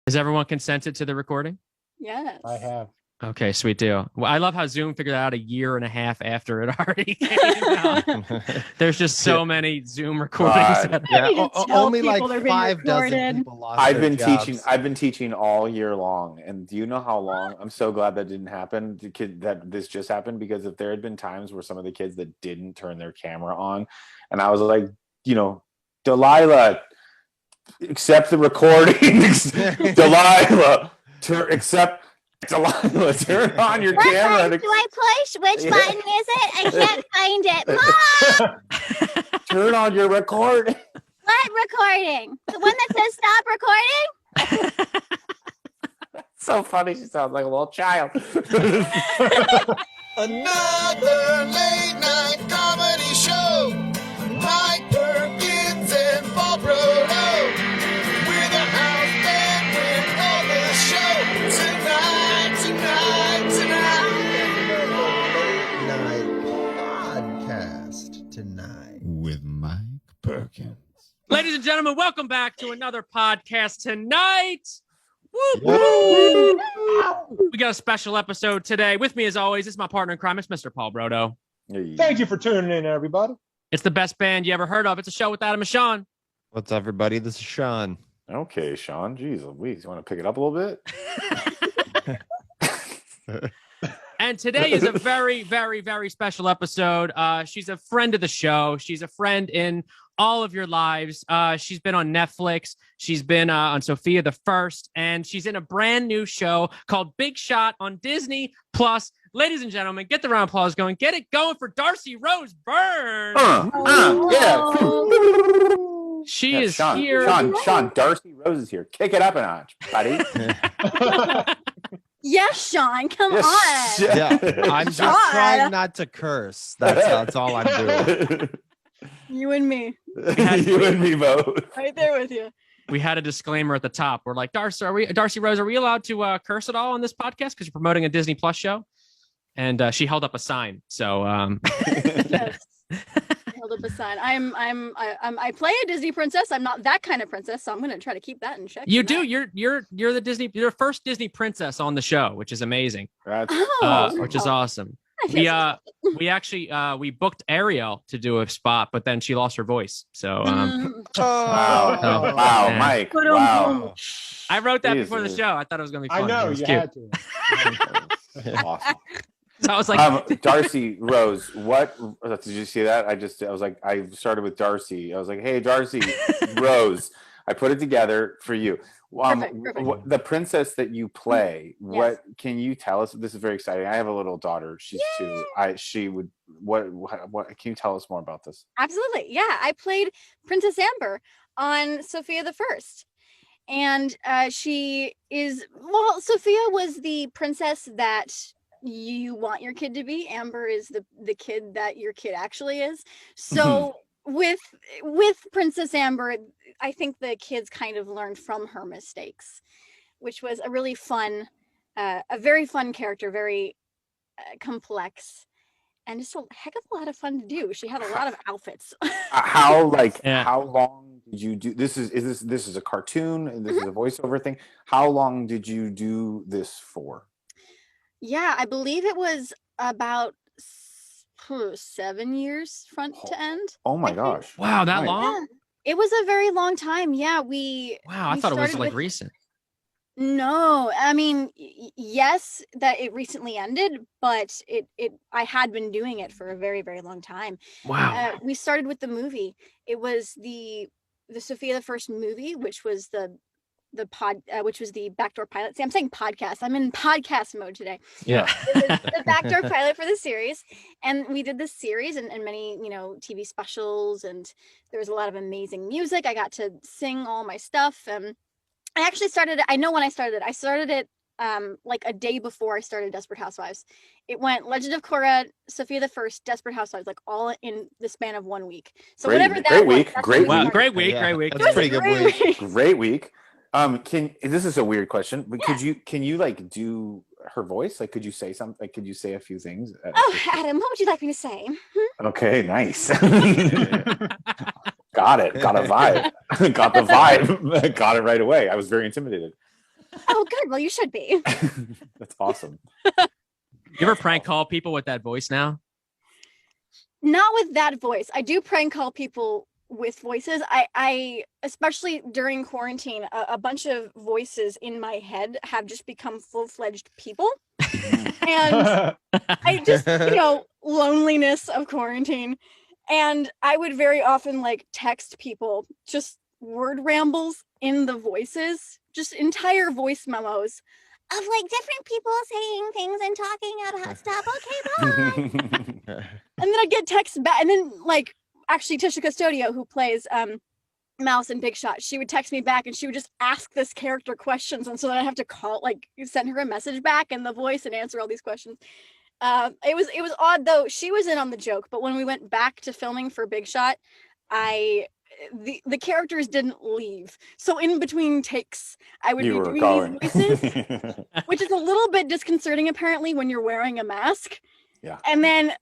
Has everyone consented to the recording? Yes. I have. Okay, sweet deal. Well, I love how Zoom figured out a year and a half after it already came out. There's just so many Zoom recordings. Only like 5 dozen people lost I've their been jobs. teaching all year long, and do you know how long? I'm so glad that didn't happen. That this just happened, because if there had been times where some of the kids that didn't turn their camera on, and I was like, Delilah, accept the recording. Delilah, Delilah, turn on your camera. What button do I push? Which button is it? I can't find it. Mom! Turn on your recording. What recording? The one that says stop recording? So funny. She sounds like a little child. Another late night comedy show. Mike Perkins and Paul Brodo. We're the house band with all the show. Tonight. Late night podcast tonight. With Mike Perkins. Ladies and gentlemen, welcome back to another podcast tonight. Woo, Woo! woo. We got a special episode today. With me, as always, is my partner in crime. It's Mr. Paul Brodo. Thank you for tuning in, everybody. It's the best band you ever heard of. It's a show with Adam and Sean. What's up, everybody? This is Sean. Okay, Sean. Jeez Louise. You want to pick it up a little bit? And today is a very, very, very special episode. She's a friend of the show. She's a friend in all of your lives. She's been on Netflix. She's been on Sophia the First, and she's in a brand new show called Big Shot on Disney Plus. Ladies and gentlemen, get the round of applause going. Get it going for Darcy Rose Burns. Yeah. She Yeah, is Sean, here. Sean, Darcy Rose is here. Kick it up a notch, buddy. Yes, Sean, come on. Yeah, I'm just God. trying not to curse. That's all I'm doing. You and me. You and me both. Right there with you. We had a disclaimer at the top. We're like, Darcy Rose, are we allowed to curse at all on this podcast because you're promoting a Disney Plus show? And she held up a sign. So Yes. Held up a sign. I play a Disney princess. I'm not that kind of princess, so I'm gonna try to keep that in check. you do. You're the first Disney princess on the show, which is amazing. That's Which is awesome. We booked Ariel to do a spot, but then she lost her voice. So wow, Yeah. Mike. Wow. I wrote that before the Jesus. show. I thought it was gonna be fun. I know It was you cute. had to. Awesome. So I was like, Darcy Rose, what did you see that? I was like, I started with Darcy. I was like, hey, Darcy Rose. I put it together for you. Perfect. The princess that you play, Yes. what can you tell us? This is very exciting. I have a little daughter. She's 2. What can you tell us more about this? Absolutely. Yeah. I played Princess Amber on Sophia the First. And Sophia was the princess that you want your kid to be. Amber is the kid that your kid actually is. So with Princess Amber, I think the kids kind of learned from her mistakes, which was a really fun, a very fun character, very complex, and just a heck of a lot of fun to do. She had a lot of outfits. How Yeah. long did you do this? This is a cartoon and this is a voiceover thing. How long did you do this for? Yeah, I believe it was about 7 years front to end. Oh my I think. gosh. wow, that Nice. long? Yeah, it was a very long time. Yeah, we. Wow, I we thought it was started like with- recent. No, I mean, yes, that it recently ended, but I had been doing it for a very, very long time. Wow. We started with the movie. It was the Sophia the First movie, which was which was the backdoor pilot. See, I'm saying podcast. I'm in podcast mode today. Yeah. It was the backdoor pilot for the series, and we did this series and many TV specials, and there was a lot of amazing music. I got to sing all my stuff. I actually started it. I know when I started it like a day before I started Desperate Housewives. It went Legend of Korra, Sophia the First, Desperate Housewives, like all in the span of 1 week. So Great- whatever that great was, week, that's great when I week. Great started. week. Yeah, Great week. That's a pretty good week. Great week. This is a weird question, but can you like do her voice? Like, could you say something? Like, could you say a few things? Oh, Adam, what would you like me to say? Okay, nice. Got it. Got a vibe. Got the vibe. Got it right away. I was very intimidated. Oh, good. Well, you should be. That's awesome. You ever prank call people with that voice now? Not with that voice. I do prank call people with voices. I especially during quarantine, a bunch of voices in my head have just become full-fledged people. And I just, loneliness of quarantine. And I would very often like text people just word rambles in the voices, just entire voice memos Of like different people saying things and talking about stuff. Okay, bye. and then I get texts back, and then like actually Tisha Custodio, who plays Mouse in Big Shot, she would text me back and she would just ask this character questions, and so then I have to send her a message back in the voice and answer all these questions. It was odd though. She was in on the joke, but when we went back to filming for Big Shot, the characters didn't leave. So in between takes, I would be doing these voices, which is a little bit disconcerting apparently when you're wearing a mask. Yeah. And then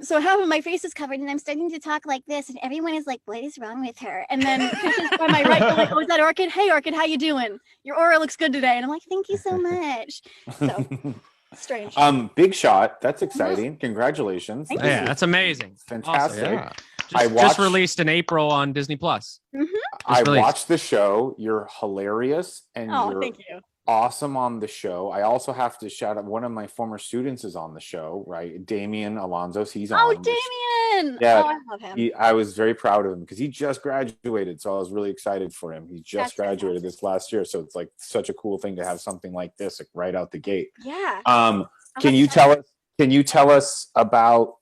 so half of my face is Covered, and I'm starting to talk like this, and everyone is like, "What is wrong with her?" and then Trisha's by my right, they're like, "Oh, is that Orchid? Hey, Orchid, how you doing? Your aura looks good today." And I'm like, "Thank you so much." So strange. Big Shot. That's exciting. Congratulations. Thank Yeah, that's amazing. Fantastic. Yeah. Just released in April on Disney Plus. I released. watched the show. You're hilarious and you're Thank you. awesome on the show. I also have to shout out one of my former students is on the show, right? Damien Alonso. He's on. Oh, Damien! Yeah, I love him. I was very proud of him because he just graduated, so I was really excited for him. He just That's graduated fantastic. this last year, so it's like such a cool thing to have something like this right out the gate. Yeah. Can you tell us about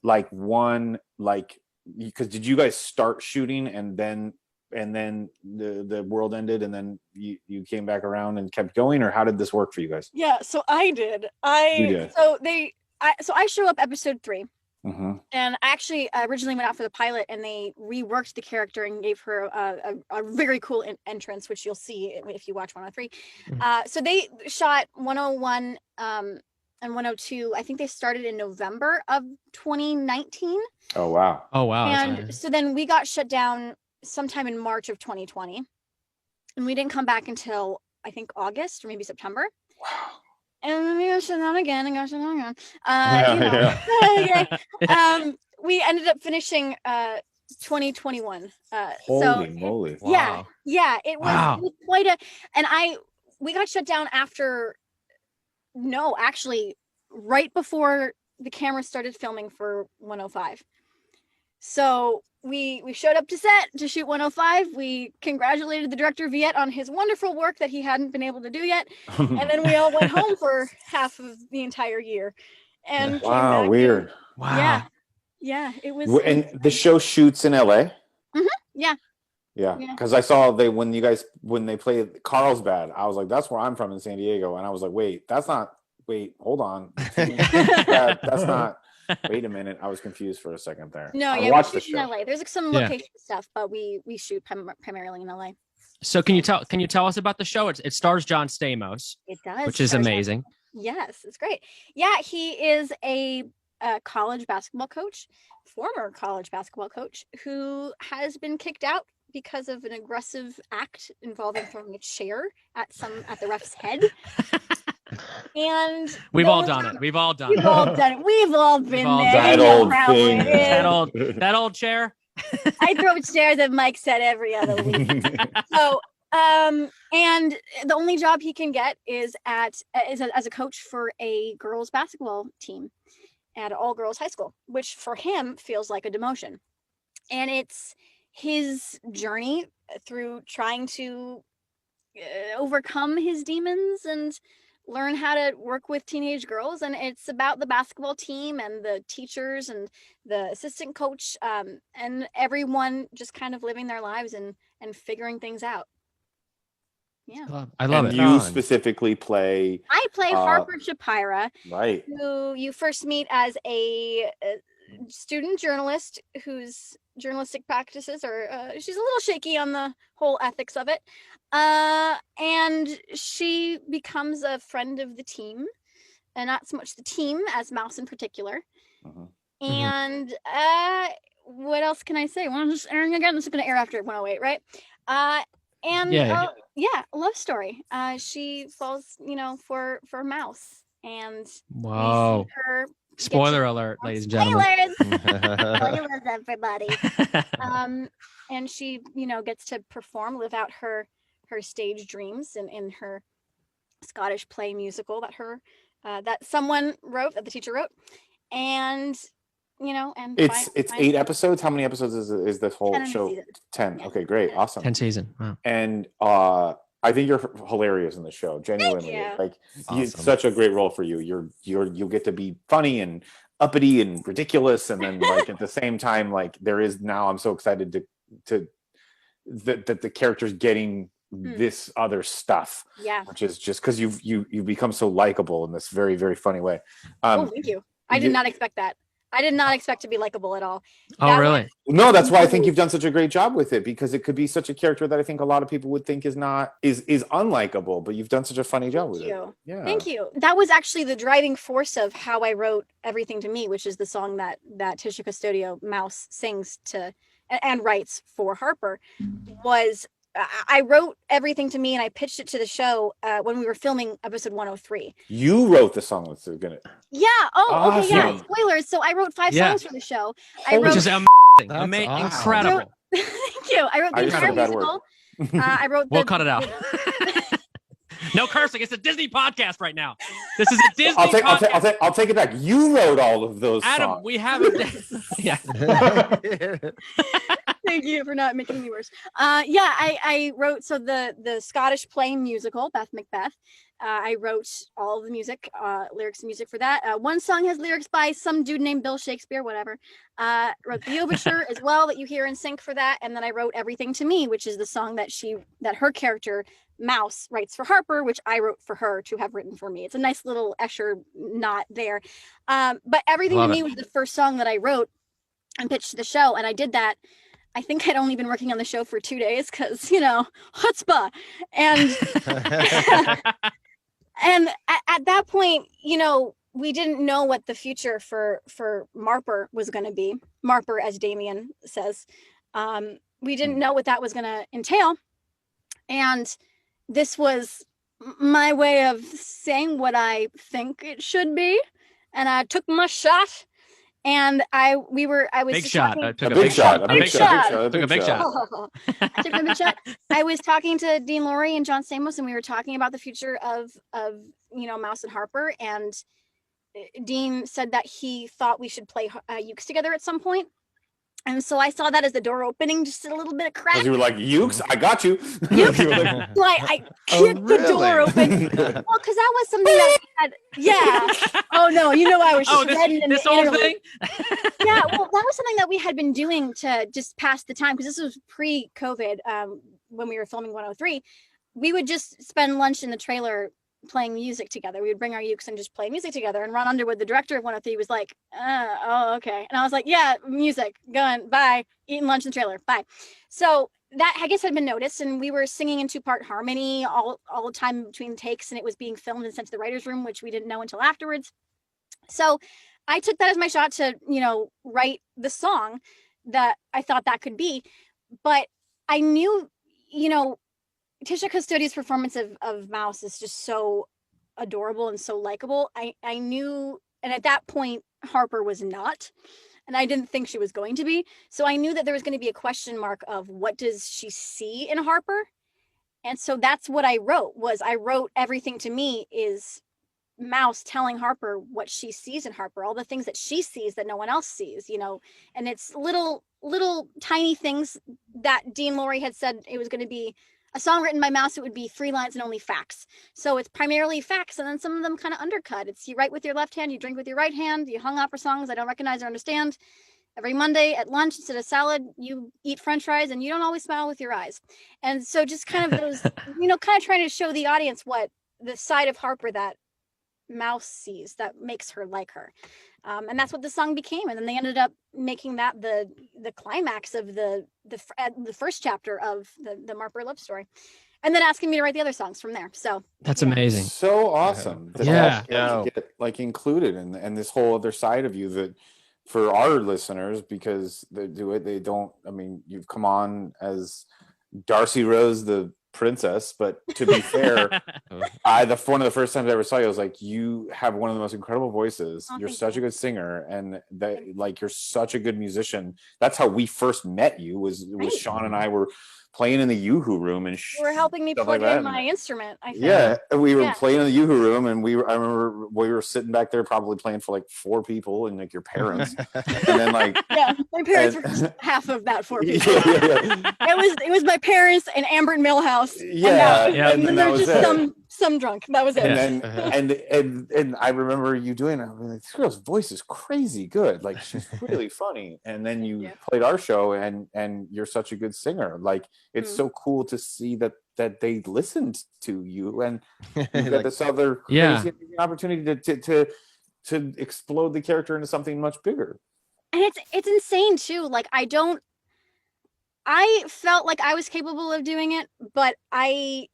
because did you guys start shooting and then the world ended and then you came back around and kept going, or how did this work for you guys? Yeah, so I did. You did. So I show up episode 3. Mm-hmm. And I actually originally went out for the pilot, and they reworked the character and gave her a very cool entrance, which you'll see if you watch 103. So they shot 101 and 102. I think they started in November of 2019. Oh wow. And so then we got shut down sometime in March of 2020. And we didn't come back until I think August or maybe September. Wow. And then we got shut down again and got shut down again. We ended up finishing 2021. Holy moly. Yeah, it was quite we got shut down actually right before the camera started filming for 105. So we showed up to set to shoot 105. We congratulated the director Viet on his wonderful work that he hadn't been able to do yet. And then we all went home for half of the entire year. And wow, weird. Wow. Yeah, it was. And the show shoots in LA? Yeah. Yeah, because I saw when they played Carlsbad, I was like, that's where I'm from in San Diego. And I was like, hold on. That's not. Wait a minute, I was confused for a second there. No, I watched we the shoot show. in LA. There's some location stuff, but we shoot primarily in LA. So can you tell us about the show? It stars John Stamos. It does, which is amazing. Yes, it's great. Yeah, he is a college basketball coach, former college basketball coach, who has been kicked out because of an aggressive act involving throwing a chair at the ref's head. And we've all done it. We've all done it. We've all been there. That old thing. That old chair. I throw chairs at Mike said every other week. So, and the only job he can get is as a coach for a girls basketball team at an all girls high school, which for him feels like a demotion. And it's his journey through trying to overcome his demons and learn how to work with teenage girls. And it's about the basketball team and the teachers and the assistant coach, and everyone just kind of living their lives and figuring things out. Yeah, I love it. You specifically play. I play Harper Shapira, right? Who you first meet as a student journalist whose journalistic practices are she's a little shaky on the whole ethics of it, and she becomes a friend of the team, and not so much the team as Mouse in particular. And what else can I say? Well, I'm just airing again. This is going to air after 108, right? And Yeah. a love story. She falls, for Mouse, and Whoa. we see her. Spoiler alert, ladies and gentlemen. Spoilers, everybody. And she, gets to live out her stage dreams in her Scottish play musical that someone wrote, that the teacher wrote, and and It's find 8 episodes. How many episodes is this whole 10 in the show? season. 10. Yeah. Okay, great, awesome. 10 season. Wow. And I think you're hilarious in the show. Genuinely, you. like Awesome. it's such a great role for you. You'll get to be funny and uppity and ridiculous, and then like at the same time, like there is now. I'm so excited to that the character's getting this other stuff. Yeah. Which is just because you've become so likable in this very, very funny way. Thank you. I did not expect that. I did not expect to be likable at all. Oh, really? No, that's why I think you've done such a great job with it, because it could be such a character that I think a lot of people would think is unlikable, but you've done such a funny job with it. Yeah. Thank you. That was actually the driving force of how I wrote Everything to Me, which is the song that Tisha Custodio Mouse sings to and writes for Harper. Was I wrote Everything to Me and I pitched it to the show when we were filming episode 103. You wrote the song that's gonna. Yeah. Oh, okay. Yeah. Awesome. Spoilers. So I wrote 5 songs for the show. Which is amazing. That's awesome. Incredible. Thank you. I wrote the I just entire said a bad word. musical. I wrote. We'll cut it out. No cursing. It's a Disney podcast right now. This is a Disney podcast. I'll take it back. You wrote all of those Adam, songs. we have it. Yeah. Thank you for not making me worse. I wrote the Scottish play musical, Beth Macbeth. I wrote all of the music, lyrics and music for that. One song has lyrics by some dude named Bill Shakespeare, whatever. Wrote the overture as well that you hear in sync for that. And then I wrote Everything to Me, which is the song that her character Mouse writes for Harper, which I wrote for her to have written for me. It's a nice little Escher knot there. But Everything to Me was the first song that I wrote and pitched to the show. And I did that. I think I'd only been working on the show for 2 days because, chutzpah. And and at that point, we didn't know what the future for Marper was going to be. Marper, as Damien says. We didn't know what that was going to entail. And this was my way of saying what I think it should be. And I took my shot. And I was big shot. Talking, Took a big shot. A big shot. Took a big shot. I took a big shot. I was talking to Dean Lorey and John Stamos, and we were talking about the future of Mouse and Harper. And Dean said that he thought we should play Ukes together at some point. And so I saw that as the door opening, just a little bit of crack. You were like, Ukes, I got you. Ukes. So I kicked the door open. Well, because that was something that we had. Yeah. Oh no, I was shredding in this the whole interlude. thing. Yeah. Well, that was something that we had been doing to just pass the time, because this was pre-COVID. When we were filming 103, we would just spend lunch in the trailer playing music together. We would bring our ukes and just play music together. And Ron Underwood, the director of 103, was like, oh, okay. And I was like, yeah, music, going, bye, eating lunch in the trailer, bye. So that, I guess, had been noticed, and we were singing in 2-part harmony all the time between takes, and it was being filmed and sent to the writer's room, which we didn't know until afterwards. So I took that as my shot to, write the song that I thought that could be. But I knew, Tisha Custodio's performance of Mouse is just so adorable and so likable. I knew, and at that point, Harper was not, and I didn't think she was going to be. So I knew that there was going to be a question mark of what does she see in Harper? And so that's what I wrote. I wrote Everything to Me is Mouse telling Harper what she sees in Harper, all the things that she sees that no one else sees, and it's little tiny things that Dean Lorey had said it was going to be. A song written by Mouse, it would be 3 lines and only facts. So it's primarily facts, and then some of them kind of undercut. It's you write with your left hand, you drink with your right hand, you hung opera songs I don't recognize or understand. Every Monday at lunch, instead of salad, you eat French fries, and you don't always smile with your eyes. And so just kind of those, kind of trying to show the audience what the side of Harper that Mouse sees that makes her like her. And that's what the song became. And then they ended up making that the climax of the first chapter of the Marper love story, and then asking me to write the other songs from there. So that's amazing. So awesome. Yeah. Get included in this whole other side of you that for our listeners, because they do it, they don't. I mean, you've come on as Darcy Rose the princess. But to be fair, one of the first times I ever saw you, I was like, you have one of the most incredible voices. Oh, You're thank such you. a good singer, and that like you're such a good musician. That's how we first met you. Was Right. Sean and I were playing in the Yoo-Hoo room, and You were helping me stuff plug like that. in my instrument, I think. Yeah, we were Yeah. playing in the Yoo-Hoo room, and I remember we were sitting back there probably playing for like 4 people and like your parents, and then like Yeah, my parents And- were just half of that 4 people. yeah. It was my parents and Amber and Millhouse. Yeah, Yeah. and And then then there that was was just it. some drunk. That was it. And then and I remember you doing it. I was like, this girl's voice is crazy good. Like she's really funny. And then you you. played our show, and you're such a good singer. Like it's so cool to see that they listened to you, and you got Like, this other crazy amazing opportunity to explode the character into something much bigger. And it's insane too. Like I felt like I was capable of doing it, but I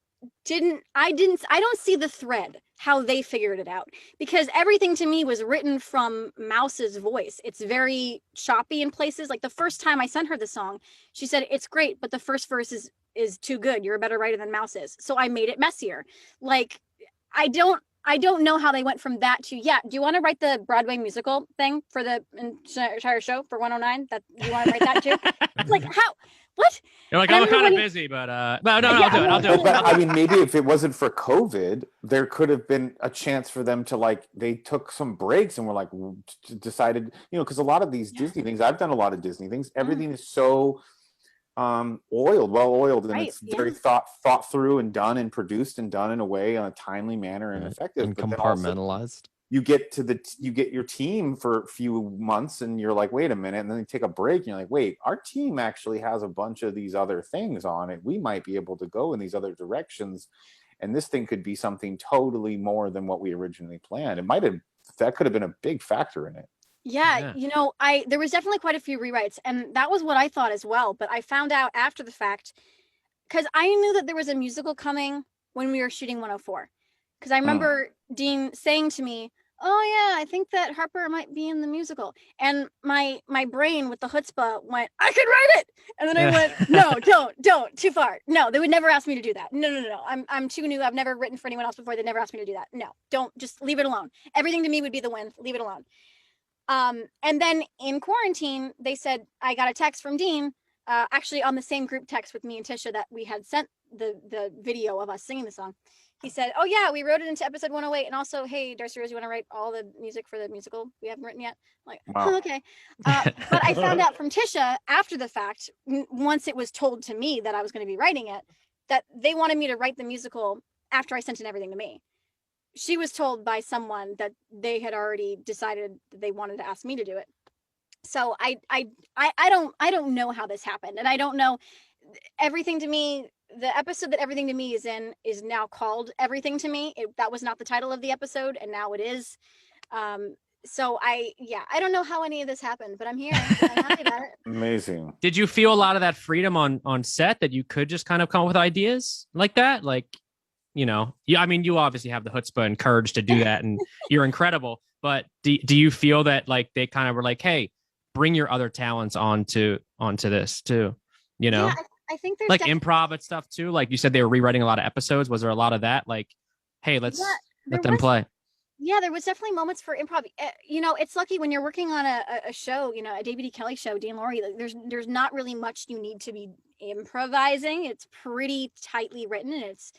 don't see the thread how they figured it out, because everything to me was written from Mouse's voice. It's very choppy in places. Like the first time I sent her the song, she said it's great, but the first verse is too good. You're a better writer than Mouse is. So I made it messier. Like I don't know how they went from that to, yeah, do you want to write the Broadway musical thing for the entire show for 109? That you want to write that too? It's like, how? What? You're like, And I I'm kind remember of busy, but no, Yeah, I'll do it. But I mean, maybe if it wasn't for COVID, there could have been a chance for them to like, they took some breaks and were like, decided, because a lot of these Disney things, I've done a lot of Disney things. Everything is so well oiled, and Right, it's very thought through and done and produced and done in a way, on a timely manner and effective. and But then also compartmentalized. you get your team for a few months, and you're like, wait a minute, and then you take a break and you're like, wait, our team actually has a bunch of these other things on it. We might be able to go in these other directions, and this thing could be something totally more than what we originally planned. That could have been a big factor in it. Yeah, there was definitely quite a few rewrites, and that was what I thought as well. But I found out after the fact, because I knew that there was a musical coming when we were shooting 104. Because I remember Dean saying to me, "Oh yeah, I think that Harper might be in the musical," and my brain with the chutzpah went, "I could write it," and then I went, "No, don't, too far. No, they would never ask me to do that. No. I'm too new. I've never written for anyone else before. They never asked me to do that. No, don't. Just leave it alone. Everything to me would be the win. Leave it alone." And then in quarantine, they said, I got a text from Dean, actually on the same group text with me and Tisha that we had sent the video of us singing the song. He said, "Oh yeah, we wrote it into episode 108. And also, hey, Darcy Rose, you want to write all the music for the musical we haven't written yet?" I'm like, Wow. "Oh, okay." But I found out from Tisha after the fact, once it was told to me that I was going to be writing it, that they wanted me to write the musical after I sent in everything to me. She was told by someone that they had already decided that they wanted to ask me to do it. So I don't know how this happened, and I don't know. Everything to me, the episode that Everything to Me is in is now called Everything to Me. That was not the title of the episode, and now it is. So I don't know how any of this happened, but I'm here. I'm happy about it. Amazing. Did you feel a lot of that freedom on set, that you could just kind of come up with ideas like that? Like, I mean, you obviously have the chutzpah and courage to do that, and you're incredible. But do you feel that like they kind of were like, hey, bring your other talents onto this too? Yeah, I think there's like improv and stuff too. Like you said, they were rewriting a lot of episodes. Was there a lot of that? Like, hey, let's let them play. Yeah, there was definitely moments for improv. It's lucky when you're working on a show, a David E. Kelly show, Dean Laurie, like, there's not really much you need to be improvising. It's pretty tightly written, and it's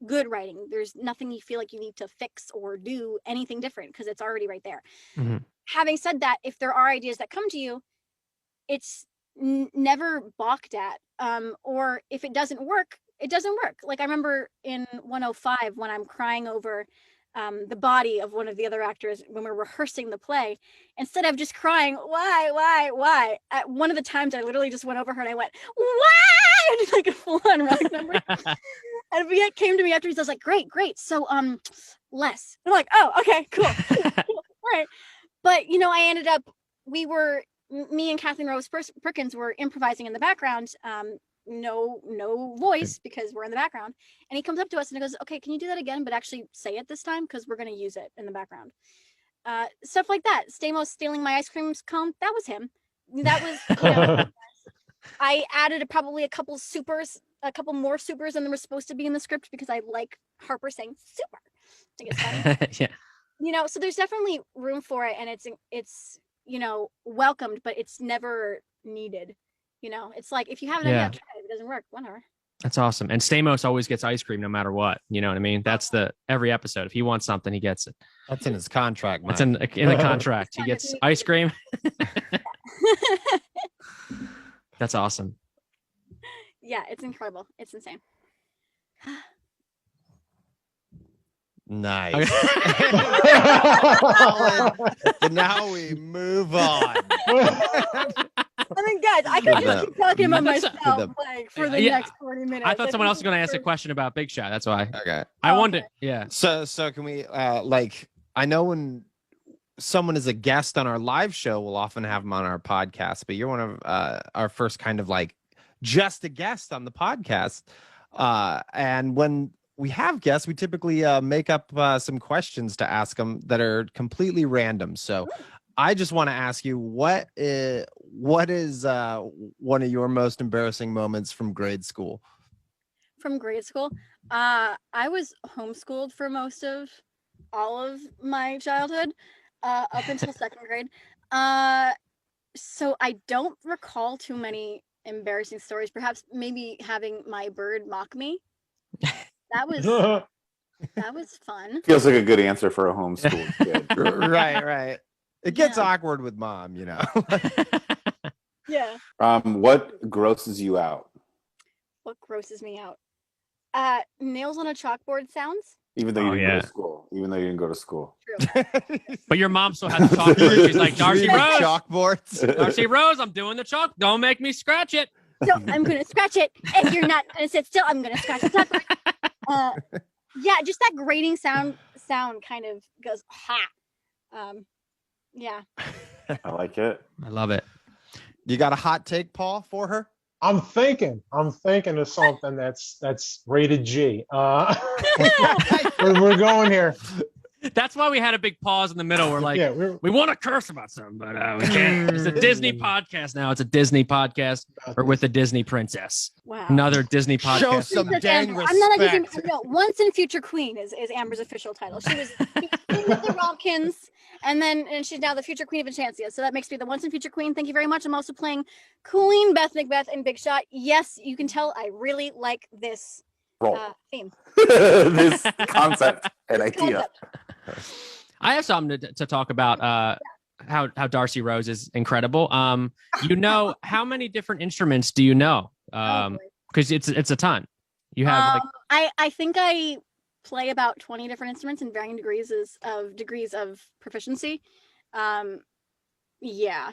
good writing. There's nothing you feel like you need to fix or do anything different, because it's already right there. Mm-hmm. Having said that, if there are ideas that come to you, it's never balked at. Or if it doesn't work, it doesn't work. Like I remember in 105 when I'm crying over the body of one of the other actors when we're rehearsing the play, instead of just crying, why? At one of the times I literally just went over her and I went, why? Just like a full-on rock number. And Viet came to me after, he was like, great. So less. I'm like, oh, okay, cool. All right. But I ended up, me and Kathleen Rose Perkins were improvising in the background. No voice, because we're in the background, and he comes up to us and he goes, "Okay, can you do that again, but actually say it this time, because we're going to use it in the background." Stuff like that. Stamos stealing my ice cream cone, that was him. That was I added probably a couple supers a couple more supers than there was supposed to be in the script because I like Harper saying super. I think it's funny. Yeah. So there's definitely room for it, and it's welcomed, but it's never needed. It's like if you have an idea, try it. If it doesn't work, whatever. That's awesome. And Stamos always gets ice cream no matter what. You know what I mean? That's every episode. If he wants something, he gets it. That's in his contract, Mike. That's in the contract. He gets ice cream. That's awesome. Yeah, it's incredible. It's insane. Nice. Now we move on. I mean, guys, I could just keep talking about myself for the next 40 minutes. I thought someone else was going to ask a question about Big Shot. That's why. Okay. I wanted. Yeah. So can we I know when someone is a guest on our live show, we'll often have them on our podcast, but you're one of our first kind of like just a guest on the podcast. And when we have guests, we typically make up some questions to ask them that are completely random. So I just want to ask you, what is one of your most embarrassing moments from grade school? From grade school? I was homeschooled for most of all of my childhood, up until second grade. So I don't recall too many embarrassing stories. Perhaps maybe having my bird mock me. That was fun. Feels like a good answer for a homeschool kid. Right. It gets awkward with mom, Yeah. What grosses you out? What grosses me out? Nails on a chalkboard sounds. Even though you didn't go to school. Even though you didn't go to school. True. But your mom still has the chalkboard. She's like, Darcy Rose. Chalkboards. Darcy Rose, I'm doing the chalk. Don't make me scratch it. So I'm going to scratch it. If you're not going to sit still, I'm going to scratch the chalkboard. Yeah, just that grating sound kind of goes, ha. Yeah. I like it. I love it. You got a hot take, Paul, for her? I'm thinking of something that's rated G. We're going here. That's why we had a big pause in the middle. We're like, we want to curse about something, but we can't. It's a Disney podcast now. It's a Disney podcast. We're with a Disney princess. Wow. Another Disney podcast. Show some dang respect. I'm not accusing. No, Once and Future Queen is Amber's official title. She was Queen of the Rompkins, and she's now the Future Queen of Enchantia. So that makes me the Once and Future Queen. Thank you very much. I'm also playing Queen Beth Macbeth in Big Shot. Yes, you can tell I really like this theme. This concept and idea. I have something to talk about. How Darcy Rose is incredible. How many different instruments do you know? Because it's a ton. You have I think I play about 20 different instruments in varying degrees of proficiency. Yeah,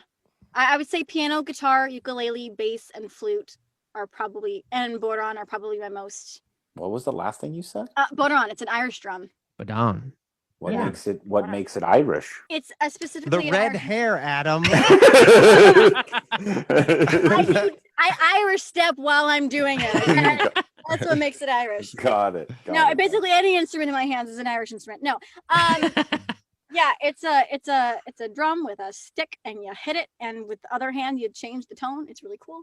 I would say piano, guitar, ukulele, bass, and flute and bodhrán are probably my most. What was the last thing you said? Bodhrán. It's an Irish drum. Badon. What makes it Irish? It's a specifically the red hair, Adam. I Irish step while I'm doing it. Okay? That's what makes it Irish. Got it. Basically any instrument in my hands is an Irish instrument. No. Yeah, it's a drum with a stick, and you hit it, and with the other hand you change the tone. It's really cool.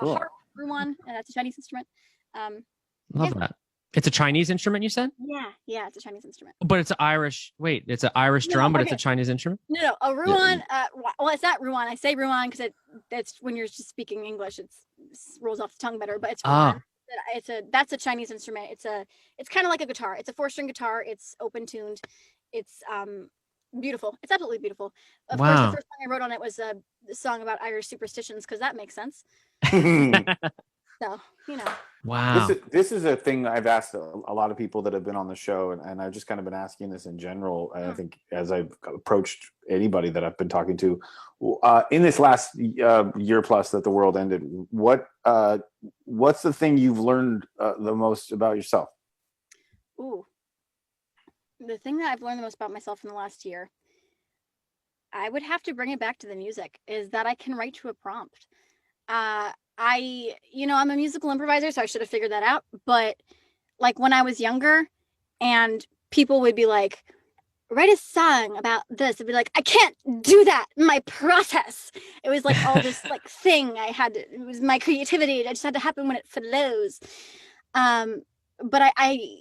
A harp, ruan, and that's a Chinese instrument. Love that. It's a Chinese instrument, you said? Yeah, it's a Chinese instrument. But it's an Irish. Wait, it's an Irish drum, but it's a Chinese instrument. No, a ruan. Well, it's not ruan. I say ruan because it's when you're just speaking English, it rolls off the tongue better. But it's ruan. That's a Chinese instrument. It's kind of like a guitar. It's a 4-string guitar. It's open tuned. It's beautiful. It's absolutely beautiful. Of course, the first song I wrote on it was a song about Irish superstitions because that makes sense. So, Wow. This is a thing I've asked a lot of people that have been on the show, and I've just kind of been asking this in general. And I think as I've approached anybody that I've been talking to, in this last year plus that the world ended, what's the thing you've learned the most about yourself? Ooh. The thing that I've learned the most about myself in the last year, I would have to bring it back to the music, is that I can write to a prompt. I'm a musical improviser, so I should have figured that out. But like when I was younger and people would be like, write a song about this. I'd be like, I can't do that. My process. It was like all this like thing I had. It was my creativity. It just had to happen when it flows. But I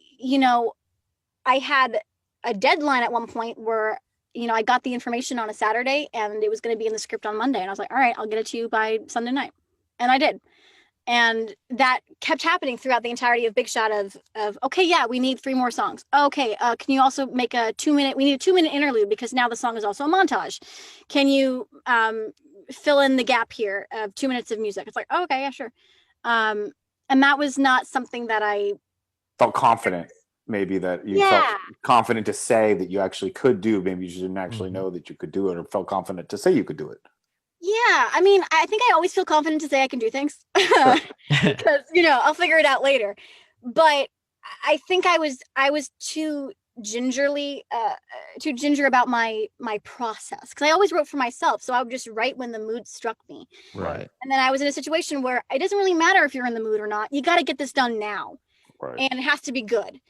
had a deadline at one point where, I got the information on a Saturday and it was going to be in the script on Monday. And I was like, all right, I'll get it to you by Sunday night. And I did. And that kept happening throughout the entirety of Big Shot of okay, yeah, we need 3 more songs. Okay, can you also make a 2-minute, we need a 2-minute interlude because now the song is also a montage. Can you fill in the gap here of 2 minutes of music? It's like, oh, okay, yeah, sure. And that was not something that I felt confident. Maybe that you felt confident to say that you actually could do. Maybe you didn't actually know that you could do it, or felt confident to say you could do it. Yeah, I mean, I think I always feel confident to say I can do things because I'll figure it out later. But I think I was too ginger about my process because I always wrote for myself, so I would just write when the mood struck me. Right. And then I was in a situation where it doesn't really matter if you're in the mood or not. You got to get this done now, and it has to be good.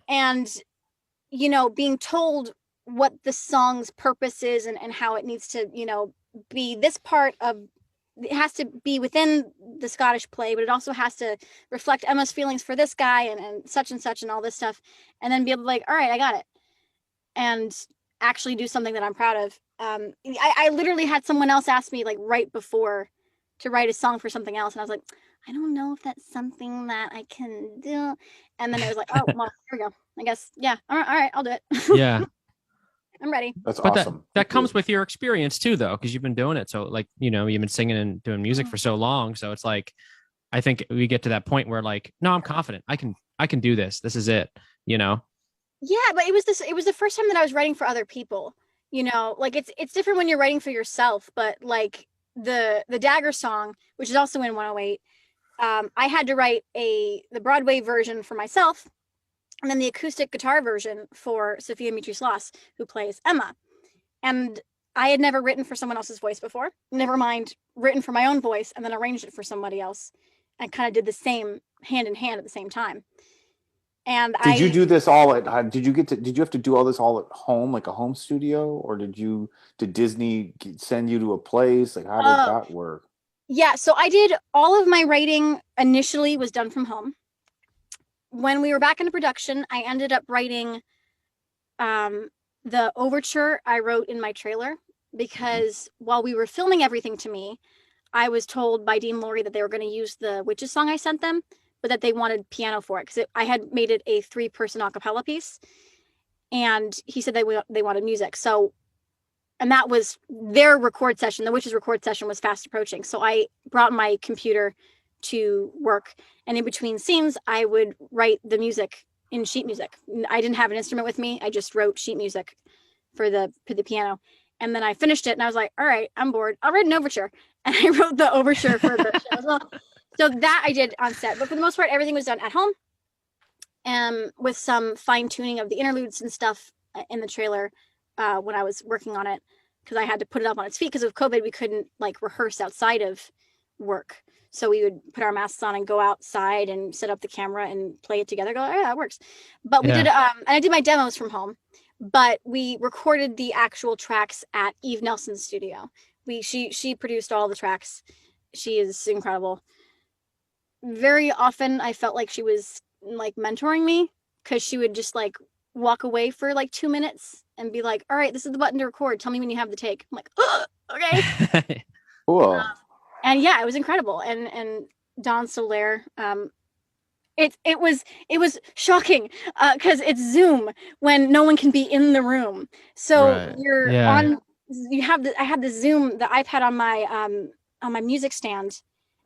And being told what the song's purpose is and how it needs to be this part of it has to be within the Scottish play, but it also has to reflect Emma's feelings for this guy and such and all this stuff, and then be able to like, all right, I got it, and actually do something that I'm proud of. I literally had someone else ask me like right before to write a song for something else, and I was like, I don't know if that's something that I can do, and then it was like, oh well, here we go, I guess, yeah, all right, I'll do it. Yeah. I'm ready. That's but awesome. That comes with your experience too, though, because you've been doing it. So like, you've been singing and doing music for so long. So it's like, I think we get to that point where like, no, I'm confident. I can do this. This is it, Yeah, but it was the first time that I was writing for other people, like it's different when you're writing for yourself, but like the Dagger song, which is also in 108, I had to write the Broadway version for myself. And then the acoustic guitar version for Sophia Mitri-Sloss, who plays Emma. And I had never written for someone else's voice before, never mind written for my own voice and then arranged it for somebody else. I kind of did the same hand in hand at the same time. And did you do this all at? Did you have to do all this all at home, like a home studio, or did Disney send you to a place? Like, how did that work? Yeah, so I did all of my writing initially was done from home. When we were back into production, I ended up writing the overture I wrote in my trailer because while we were filming everything to me, I was told by Dean Laurie that they were going to use the Witches song I sent them, but that they wanted piano for it because I had made it a 3-person a cappella piece, and he said they wanted music. So, and that was their record session. The Witches record session was fast approaching, so I brought my computer to work, and in between scenes I would write the music in sheet music. I didn't have an instrument with me. I just wrote sheet music for the piano, and then I finished it and I was like, all right, I'm bored, I'll write an overture, and I wrote the overture for the show as well. So that I did on set, but for the most part everything was done at home, with some fine-tuning of the interludes and stuff in the trailer when I was working on it, because I had to put it up on its feet because of COVID. We couldn't like rehearse outside of work. So we would put our masks on and go outside and set up the camera and play it together. Go, oh, yeah, that works. But we did, and I did my demos from home, but we recorded the actual tracks at Eve Nelson's studio. She produced all the tracks. She is incredible. Very often I felt like she was like mentoring me because she would just like walk away for like 2 minutes and be like, all right, this is the button to record. Tell me when you have the take. I'm like, oh, okay. Cool. And yeah, it was incredible. And Don Soler, it was shocking because it's Zoom when no one can be in the room. So I had the Zoom, the iPad on my music stand,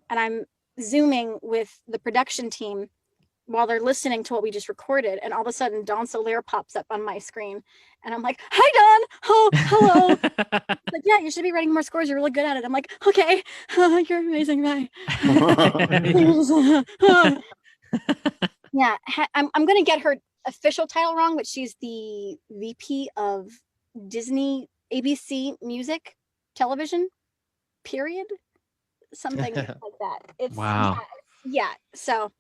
and I'm Zooming with the production team while they're listening to what we just recorded, and all of a sudden Don Soler pops up on my screen, and I'm like, "Hi, Don! Oh, hello!" Like, yeah, you should be writing more scores. You're really good at it. I'm like, "Okay, you're amazing, bye." Yeah, I'm gonna get her official title wrong, but she's the VP of Disney ABC Music Television. Period. Something like that. It's wow. Yeah. So.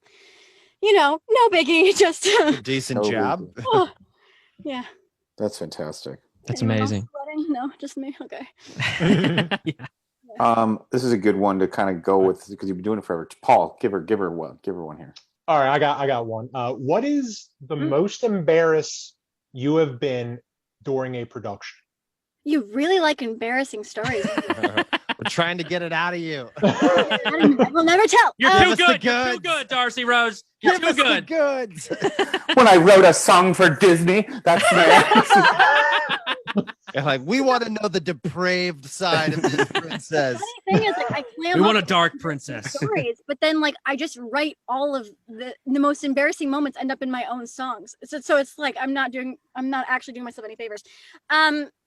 No biggie, just Decent job. Oh, yeah. That's fantastic. That's Anyone else amazing. sweating? No, just me. Okay. Yeah. This is a good one to kind of go with because you've been doing it forever. Paul, give her one here. All right, I got one. What is the most embarrassed you have been during a production? You really like embarrassing stories. We're trying to get it out of you. I will never tell. You're Give too us the good. You're too goods. good, Darcy Rose. You're Give too us the good. goods. When I wrote a song for Disney, that's You're like, we want to know the depraved side of this princess. Funny thing is, like, I plan We want a up dark princess. stories, but then like I just write all of the most embarrassing moments end up in my own songs. So it's like I'm not actually doing myself any favors.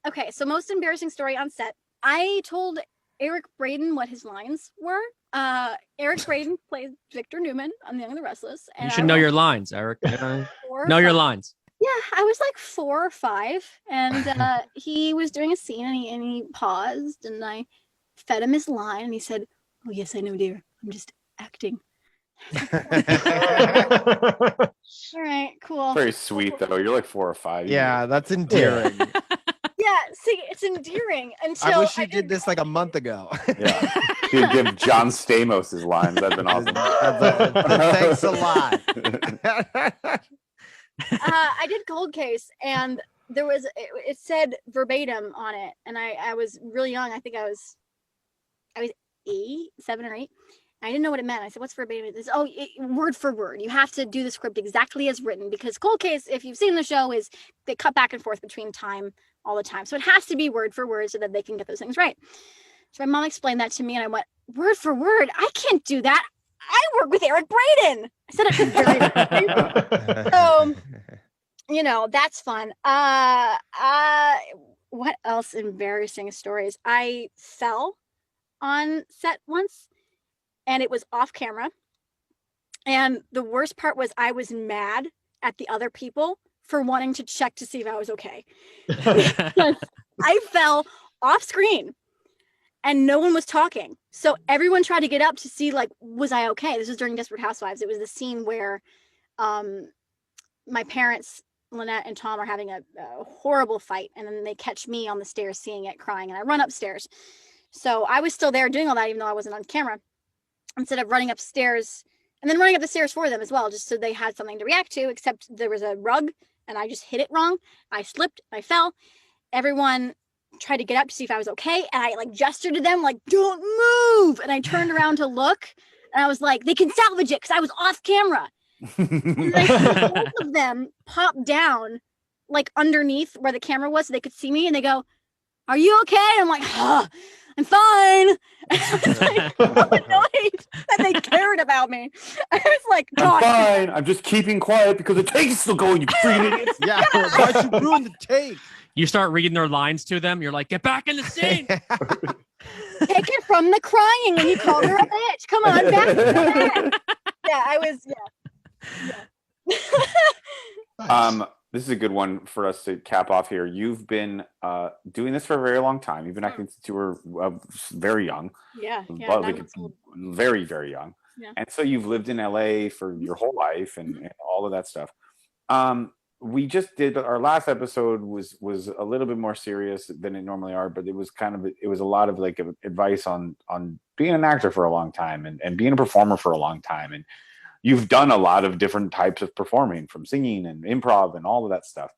Okay, so most embarrassing story on set. I told Eric Braeden what his lines were. Eric Braeden plays Victor Newman on The Young and the Restless. And You I should know was your lines, Eric. four or Know your five. lines. Yeah, I was like 4 or 5, and he was doing a scene, and he paused, and I fed him his line, and he said, "Oh yes, I know, dear. I'm just acting." All right, cool. very sweet though. You're like 4 or 5. Yeah, that's endearing. Yeah, see, it's endearing until I wish you did this like a month ago. Yeah. You'd give John Stamos his lines. That'd been awesome. Thanks a lot. I did Cold Case, and there was it said verbatim on it, and I was really young. I think I was 7 or 8. I didn't know what it meant. I said, "What's verbatim?" It's word for word. You have to do the script exactly as written, because Cold Case, if you've seen the show, is they cut back and forth between time all the time, so it has to be word for word so that they can get those things right. So my mom explained that to me, and I went, "Word for word? I can't do that. I work with Eric Braeden." I said it very so, that's fun. What else embarrassing stories? I fell on set once, and it was off camera. And the worst part was I was mad at the other people for wanting to check to see if I was okay. Because I fell off screen and no one was talking. So everyone tried to get up to see, like, was I okay? This was during Desperate Housewives. It was the scene where my parents, Lynette and Tom, are having a horrible fight. And then they catch me on the stairs seeing it, crying. And I run upstairs. So I was still there doing all that, even though I wasn't on camera. Instead of running upstairs and then running up the stairs for them as well, just so they had something to react to, except there was a rug and I just hit it wrong. I slipped, I fell. Everyone tried to get up to see if I was okay. And I gestured to them, like, "Don't move." And I turned around to look, and I was like, "They can salvage it," because I was off camera. And then both of them popped down, like, underneath where the camera was so they could see me, and they go, "Are you okay?" And I'm like, "I'm fine." And I was like, so annoyed that they cared about me. I was like, I'm "God." fine. I'm just keeping quiet because the take is still going, you freaking idiots. Yeah, why'd you ruin the take? You start reading their lines to them. You're like, "Get back in the scene." Take it from the crying when you called her a bitch. Come on, back to that. Yeah, I was, Nice. This is a good one for us to cap off here. You've been doing this for a very long time. You've been acting since you were very young. Yeah. Well, 9 months old. very, very young. Yeah. And so you've lived in LA for your whole life and all of that stuff. We just did our last episode was a little bit more serious than it normally are, but it was a lot of like advice on being an actor for a long time and being a performer for a long time. And you've done a lot of different types of performing, from singing and improv and all of that stuff.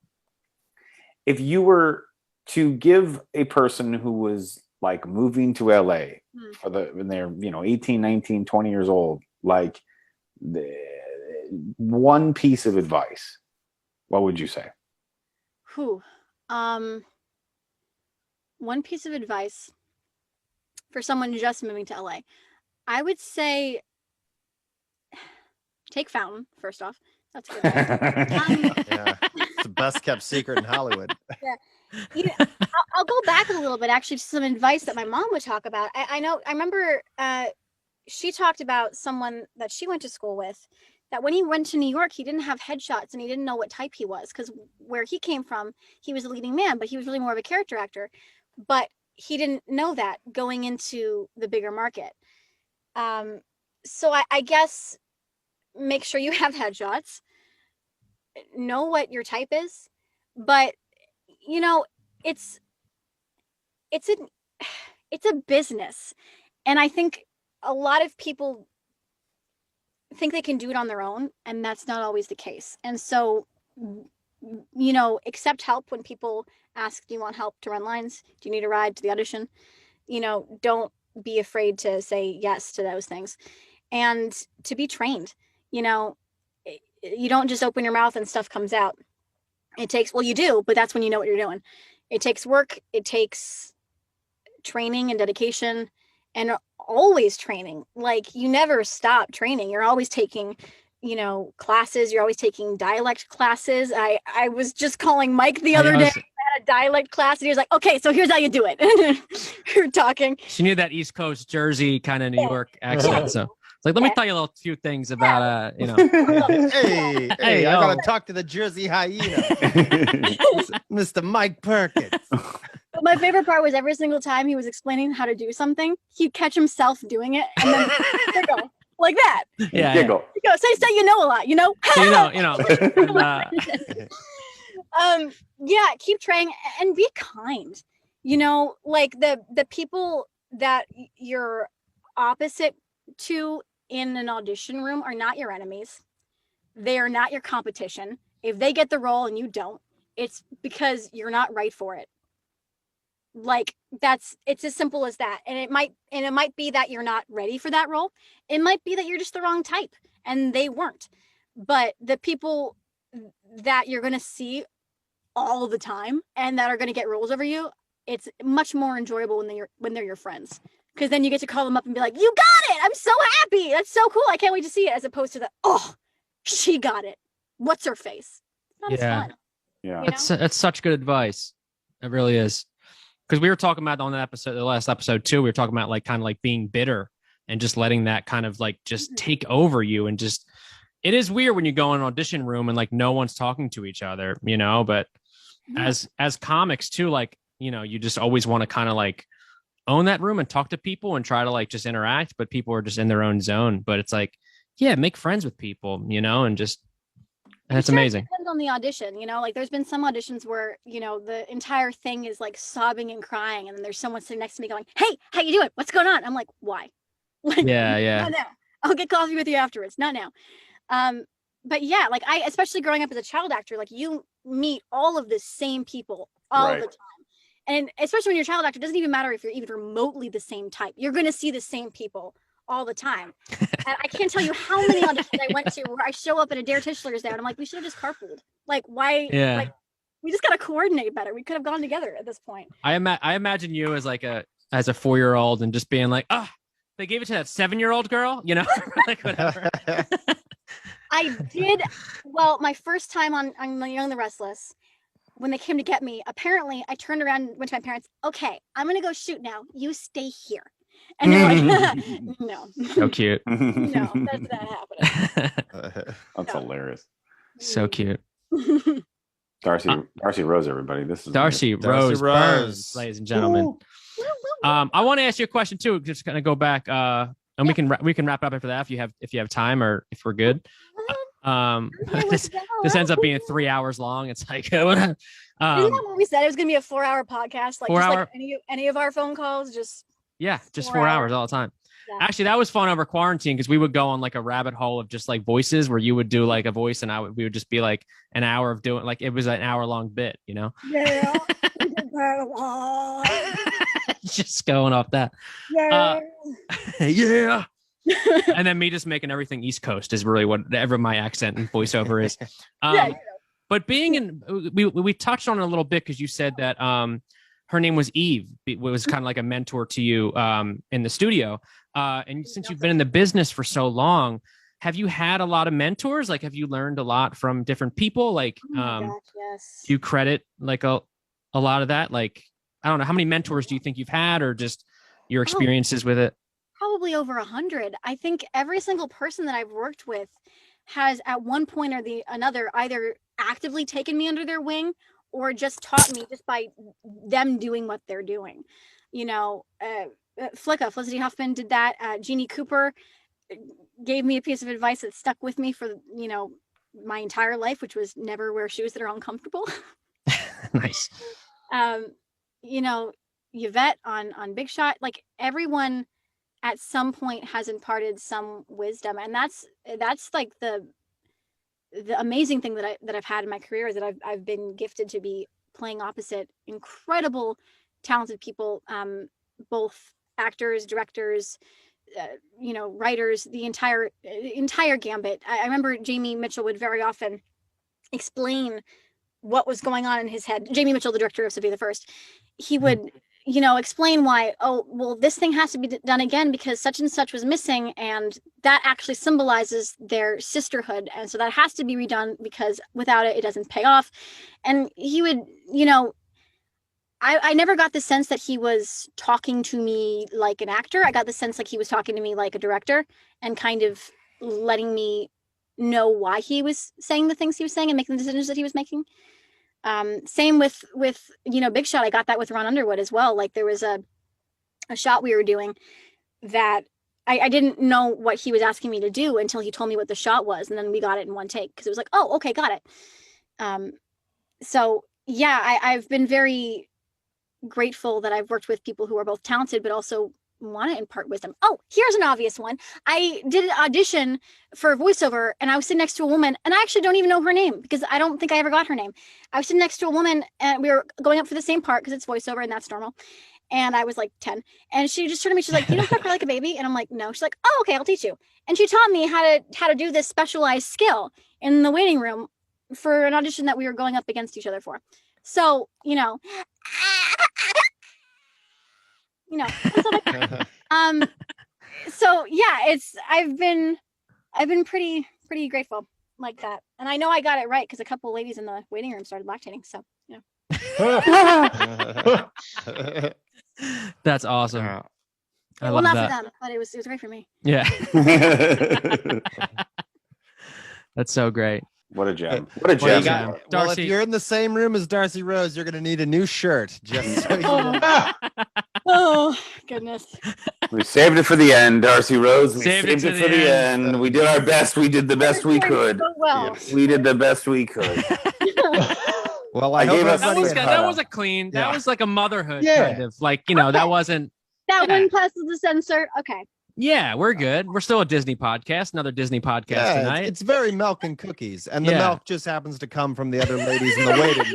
If you were to give a person who was like moving to LA when they're 18, 19, 20 years old, like one piece of advice, what would you say? One piece of advice for someone just moving to LA. I would say take Fountain, first off. That's good. Yeah, it's the best kept secret in Hollywood. I'll go back a little bit, actually, to some advice that my mom would talk about. I remember she talked about someone that she went to school with, that when he went to New York, he didn't have headshots and he didn't know what type he was, because where he came from, he was a leading man, but he was really more of a character actor. But he didn't know that going into the bigger market. So I guess make sure you have headshots, know what your type is, but you know, it's a business, and I think a lot of people think they can do it on their own, and that's not always the case. And so, you know, accept help when people ask, do you want help to run lines? Do you need a ride to the audition? You know, don't be afraid to say yes to those things, and to be trained. You know, you don't just open your mouth and stuff comes out. It takes, well, you do, but that's when you know what you're doing. It takes work. It takes training and dedication, and always training. Like, you never stop training. You're always taking, you know, classes. You're always taking dialect classes. I was just calling Mike the other day. I had a dialect class, and he was like, okay, so here's how you do it. We were talking. She knew that East Coast Jersey kind of New York accent. So it's like, let me tell you a little few things about, you know. Hey, I gotta talk to the Jersey hyena, Mr. Mike Perkins. But my favorite part was every single time he was explaining how to do something, he'd catch himself doing it and then giggle like that. Yeah, Giggle. You go, say you know a lot, you know? So you know. And, yeah, keep trying and be kind. You know, like the people that you're opposite to in an audition room are not your enemies. They are not your competition. If they get the role and you don't, it's because you're not right for it. Like, it's as simple as that. And it might be that you're not ready for that role. It might be that you're just the wrong type and they weren't. But the people that you're going to see all the time and that are going to get roles over you, it's much more enjoyable when they're your friends, because then you get to call them up and be like, you got it. I'm so happy. That's so cool. I can't wait to see it, as opposed to she got it. What's her face? It's not as fun. Yeah. You know? That's such good advice. It really is. Because we were talking about on the last episode too, we were talking about like kind of like being bitter and just letting that kind of like just take over you, and just, it is weird when you go in an audition room and like no one's talking to each other, you know, but as comics too, like, you know, you just always want to kind of like own that room and talk to people and try to like just interact, but people are just in their own zone. But it's like, yeah, make friends with people, you know, and just, that's amazing. It depends on the audition, you know, like there's been some auditions where, you know, the entire thing is like sobbing and crying, and then there's someone sitting next to me going, hey, how you doing? What's going on? I'm like, why? Like, Yeah. not now. I'll get coffee with you afterwards. Not now. But yeah, like especially growing up as a child actor, like you meet all of the same people all the time. And especially when you're a child actor, it doesn't even matter if you're even remotely the same type. You're going to see the same people all the time. And I can't tell you how many auditions I went to where I show up at a Dare Tischler's there and I'm like, we should have just carpooled. Like, why? Yeah. Like, we just got to coordinate better. We could have gone together at this point. I imagine you as like a 4-year-old and just being like, they gave it to that 7-year-old girl, you know, like whatever. I did. Well, my first time on Young the Restless, when they came to get me, apparently I turned around and went to my parents, okay, I'm going to go shoot now. You stay here. And they're like, no. So cute. No, that's not happening. That's hilarious. So cute. Darcy Rose, everybody. This is Darcy Rose, Rose. Burns, ladies and gentlemen. I want to ask you a question too. Just kind of go back, and we can wrap up after that if you have time, or if we're good. This ends up being 3 hours long. It's like, isn't that what we said? It was going to be a 4-hour podcast, like 4 just hour? like any of our phone calls, just 4 hours all the time. Yeah. Actually, that was fun over quarantine, because we would go on like a rabbit hole of just like voices, where you would do like a voice and we would just be like an hour of doing, like, it was an hour-long bit, you know? Yeah. Just going off that. Yeah. Yeah. And then me just making everything East Coast is really whatever my accent and voiceover is. But being in, we touched on it a little bit, because you said that her name was Eve. It was kind of like a mentor to you in the studio. And since you've been in the business for so long, have you had a lot of mentors? Like, have you learned a lot from different people? Like, Gosh, yes. do you credit like a lot of that? Like, I don't know, how many mentors do you think you've had, or just your experiences with it? Probably over 100. I think every single person that I've worked with has at one point or another either actively taken me under their wing or just taught me just by them doing what they're doing. You know, Felicity Huffman did that. Jeannie Cooper gave me a piece of advice that stuck with me for, you know, my entire life, which was never wear shoes that are uncomfortable. Nice. You know, Yvette on Big Shot, like everyone at some point has imparted some wisdom, and that's like the amazing thing that I've had in my career is that I've been gifted to be playing opposite incredible, talented people, both actors, directors, you know, writers, the entire gambit. I remember Jamie Mitchell would very often explain what was going on in his head. Jamie Mitchell, the director of Sophia the First, he would, you know, explain why, oh, well, this thing has to be done again because such and such was missing, and that actually symbolizes their sisterhood, and so that has to be redone because without it, it doesn't pay off. And he would, you know, I never got the sense that he was talking to me like an actor. I got the sense like he was talking to me like a director and kind of letting me know why he was saying the things he was saying and making the decisions that he was making. Same with you know, Big Shot. I got that with Ron Underwood as well. Like there was a shot we were doing that I didn't know what he was asking me to do until he told me what the shot was, and then we got it in one take because it was like, oh, okay, got it. So yeah, I've been very grateful that I've worked with people who are both talented but also want to impart wisdom. Oh, here's an obvious one. I did an audition for a voiceover and I was sitting next to a woman, and I actually don't even know her name because I don't think I ever got her name. I was sitting next to a woman and we were going up for the same part because it's voiceover and that's normal. And I was like 10, and she just turned to me, she's like, you don't cry like a baby? And I'm like, no. She's like, oh, okay, I'll teach you. And she taught me how to do this specialized skill in the waiting room for an audition that we were going up against each other for. So, you know, so yeah, I've been pretty grateful like that, and I know I got it right because a couple of ladies in the waiting room started lactating. So yeah. That's awesome. I love not that. for them, but it was great for me. Yeah. That's so great. What a gem. What a Well, gem. you got- Well, if Darcy- you're in the same room as Darcy Rose, you're going to need a new shirt. Just so you know. Oh goodness. We saved it for the end, Darcy Rose. We Saved saved it it to for the the end. We did our best. We did the best we could. So well. We did the best we could. Well, I I hope gave us- That everybody was at good. home- That was a clean. That Yeah. was like a motherhood Yeah. kind of like, you know, that wasn't. That Yeah. one passes the censor. Okay. Yeah, we're good. We're still a Disney podcast. Another Disney podcast Yeah, tonight. it's very milk and cookies, and the Yeah. milk just happens to come from the other ladies in the waiting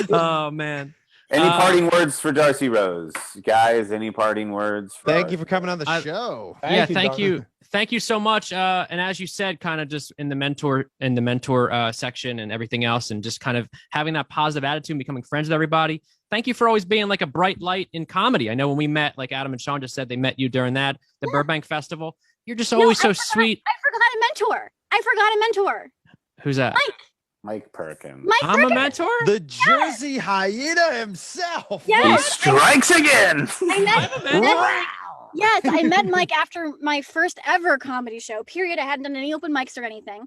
room. Oh man. Any parting words for Darcy Rose? Guys, any parting words? Thank you for coming on the I- show. Thank you. Thank you so much. And as you said, kind of just in the mentor section and everything else, and just kind of having that positive attitude and becoming friends with everybody. Thank you for always being like a bright light in comedy. I know when we met, like Adam and Sean just said, they met you during the Burbank Festival. You're just always so sweet. I forgot a mentor. Who's that? Mike Perkins. Mike I'm a Perkins. mentor. The Jersey hyena himself. Yes. He strikes again. Yes, I met Mike after my first ever comedy show, period. I hadn't done any open mics or anything.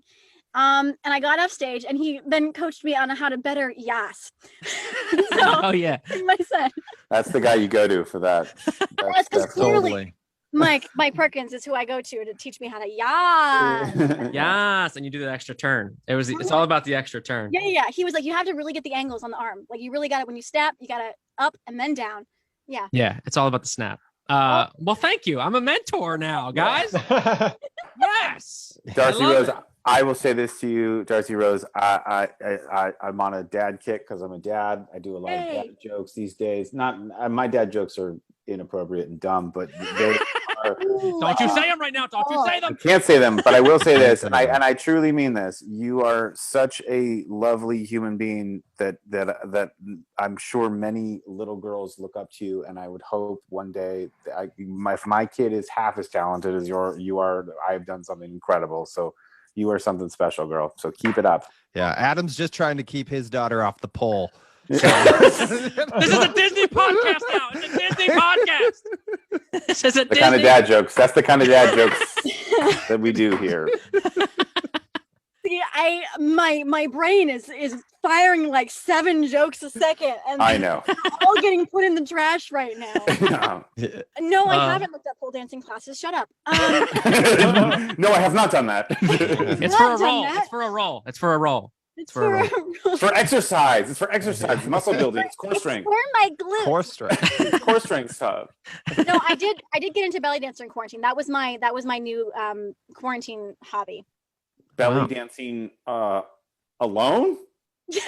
And I got off stage, and he then coached me on how to better yas. Oh yeah. I said, That's the guy you go to for that. Yes, 'cause clearly- Totally. Mike Perkins is who I go to teach me how to yas. Yes, and you do the extra turn. It's all about the extra turn. Yeah. He was like, you have to really get the angles on the arm. Like, you really got it when you step, you got to up and then down. Yeah. Yeah, it's all about the snap. Well, thank you. I'm a mentor now, guys. Yes. Darcy I love Rose, it. I will say this to you, Darcy Rose. I'm on a dad kick because I'm a dad. I do a lot of Hey. dad jokes these days. Not my dad jokes are inappropriate and dumb, but they are. Don't you say them right now. Don't you say I them. can't say them, but I will say this, and I truly mean this. You are such a lovely human being that I'm sure many little girls look up to you, and I would hope one day if my kid is half as talented as you are, I've done something incredible. So you are something special, girl. So keep it up. Yeah, Adam's just trying to keep his daughter off the pole. This is a Disney podcast now. It's a Disney podcast. This is a The Disney. kind of dad jokes. That's the kind of dad jokes that we do here. See, my brain is firing like 7 jokes a second, and I know. they're all getting put in the trash right now. No, I haven't looked up pole dancing classes. Shut up. No, I have not done that. It's Not for a done role. that. It's for a role. It's for a role. It's for For exercise. It's for exercise. It's muscle building. It's core strength. For my glutes. Core strength. It's core strength stuff. No, I did get into belly dancer in quarantine. That was my new quarantine hobby. Belly Wow. dancing alone? Yeah.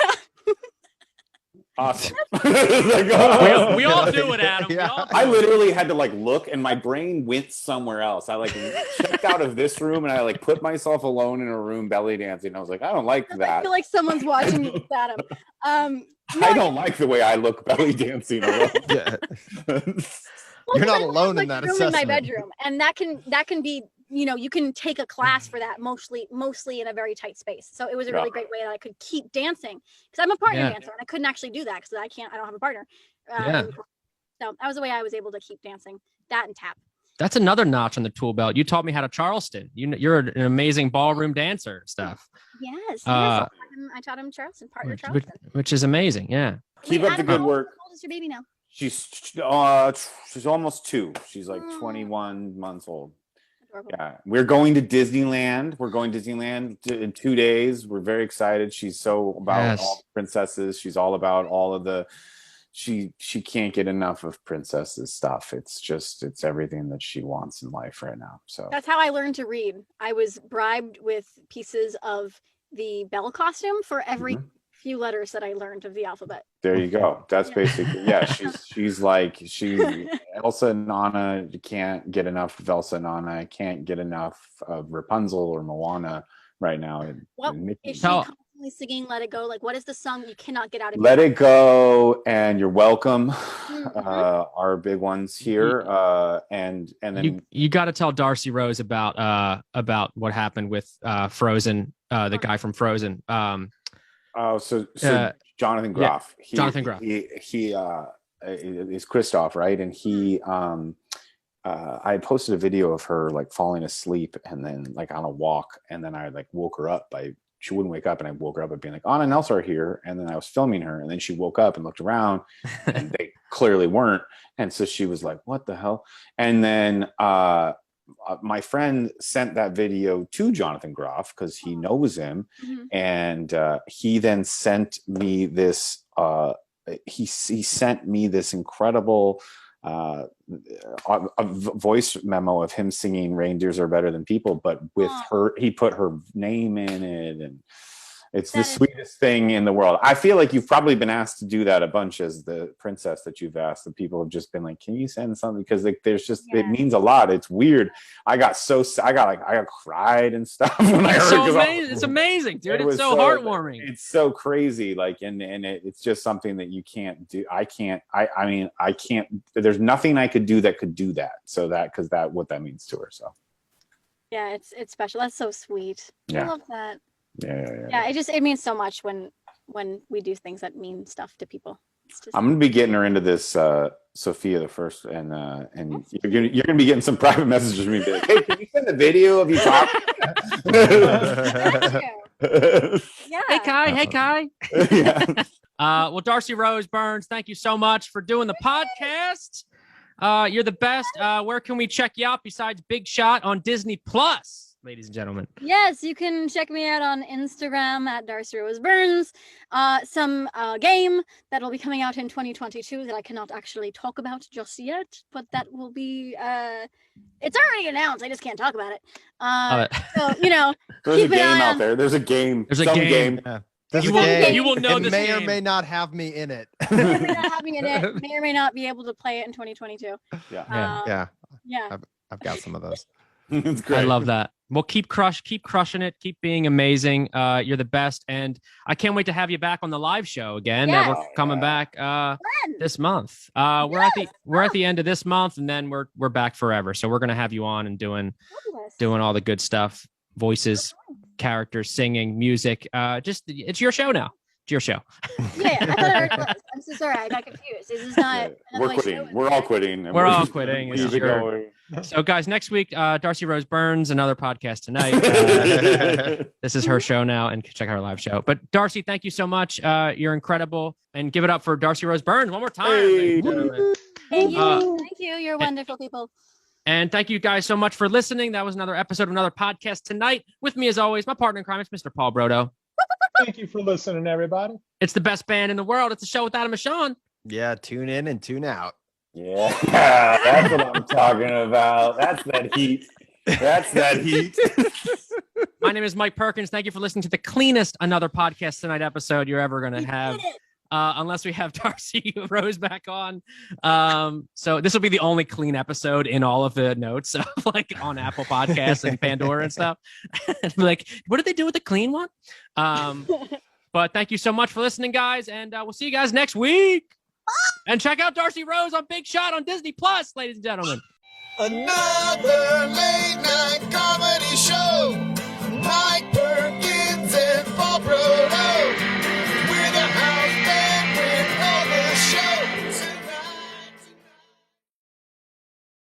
Awesome. we all do it, Adam. Yeah. We all do I it. literally had to like look and my brain went somewhere else. I like checked out of this room and I like put myself alone in a room belly dancing. I was like, I don't like I that. feel like someone's watching me with Adam. I don't like the way I look belly dancing alone. Yeah. Well, You're not I have, alone in like, that room in my assessment. bedroom, and that can be, you can take a class for that mostly in a very tight space. So it was a really great way that I could keep dancing because I'm a partner Yeah. dancer and I couldn't actually do that because I don't have a partner. Yeah. So that was the way I was able to keep dancing. That and tap. That's another notch on the tool belt. You taught me how to Charleston. You're an amazing ballroom dancer and stuff, Yes. Uh, I taught him Charleston, partner which, Charleston. which is amazing. Yeah. Keep Wait, up the Adam, good how work. old is your baby now? She's almost 2. She's like 21 months old. Adorable. Yeah, we're going to Disneyland. We're going to Disneyland in 2 days. We're very excited. She's so about Yes. all the princesses. She's all about all of the. She can't get enough of princesses stuff. It's everything that she wants in life right now. So That's how I learned to read. I was bribed with pieces of the Belle costume for every few letters that I learned of the alphabet. there you go. That's basically She's like Elsa and Anna. You can't get enough of Elsa and Anna. I can't get enough of Rapunzel or Moana right now. And Mickey. Is she Tell- constantly singing "Let It Go"? Like, what is the song you cannot get out of? Let your It Go and You're Welcome Mhm. are big ones here. And then You got to tell Darcy Rose about what happened with Frozen, the guy from Frozen. so uh, Jonathan yeah, Groff. Jonathan Groff. He is Kristoff, right? And he I posted a video of her like falling asleep and then like on a walk, and then I like woke her up by she wouldn't wake up, and I woke her up by being like, Anna and Elsa are here. And then I was filming her, and then she woke up and looked around and they clearly weren't. And so she was like, what the hell? And then my friend sent that video to Jonathan Groff because he knows him. And he then sent me this, he sent me this incredible a voice memo of him singing "Reindeers Are Better Than People," but with her, he put her name in it, and it's the sweetest thing in the world. I feel like you've probably been asked to do that a bunch as the princess that you've asked, and people have just been like, "Can you send something?" Because like, there's just it means a lot. It's weird. I got cried and stuff when I heard It's so it. amazing. It's amazing, dude. It's so heartwarming. It's so crazy. Like, and it's just something that you can't do. I can't. There's nothing I could do that could do that. So because what that means to her. So Yeah, it's special. That's so sweet. Yeah. I love that. Yeah. It means so much when we do things that mean stuff to people. It's just, I'm gonna be getting her into this Sophia the First, and you're gonna be getting some private messages from me. Like, hey, can you send a video of you talking? yeah. Hey Kai. Yeah. Well, Darcy Rose Burns, thank you so much for doing the podcast. You're the best. Where can we check you out besides Big Shot on Disney Plus, ladies and gentlemen? Yes, you can check me out on Instagram at Darcy Rose Burns. Some game that will be coming out in 2022 that I cannot actually talk about just yet, but that will be it's already announced. I just can't talk about it. So There's keep a an game eye out on- there. There's a game. There's a Some game. Yeah. There's You a will- game. you will know It this may or game. may not have me in it. may or may not having it, may or may not be able to play it in 2022. Yeah. Yeah. I've got some of those. It's great. I love that. Well, keep crushing it. Keep being amazing. You're the best, and I can't wait to have you back on the live show again. Yes. We're coming back this month. We're at the end of this month, and then we're back forever. So we're gonna have you on and doing all the good stuff, voices, characters, singing, music. It's your show now. It's your show. Yeah, I thought I already was. I'm so sorry. I got confused. This is not. We're quitting. We're all quitting. and We're all quitting. It's Keep it your- going. So, guys, next week, Darcy Rose Burns, another podcast tonight. This is her show now, and check out her live show. But Darcy, thank you so much. You're incredible, and give it up for Darcy Rose Burns one more time. Hey. ladies and gentlemen. Thank you. Uh, Thank you. You're wonderful people. And thank you guys so much for listening. That was another episode of another podcast tonight. With me, as always, my partner in crime is Mr. Paul Brodo. Thank you for listening, everybody. It's the best band in the world. It's a show with Adam and Sean. Yeah, tune in and tune out. Yeah, that's what I'm talking about. That's that heat. That's that heat. My name is Mike Perkins. Thank you for listening to the cleanest Another Podcast Tonight episode you're ever going to have. Unless we have Darcy Rose back on. So this will be the only clean episode in all of the notes of like on Apple Podcasts and Pandora and stuff. Like, what did they do with the clean one? But thank you so much for listening, guys. And we'll see you guys next week. And check out Darcy Rose on Big Shot on Disney Plus, ladies and gentlemen. Another late night comedy show.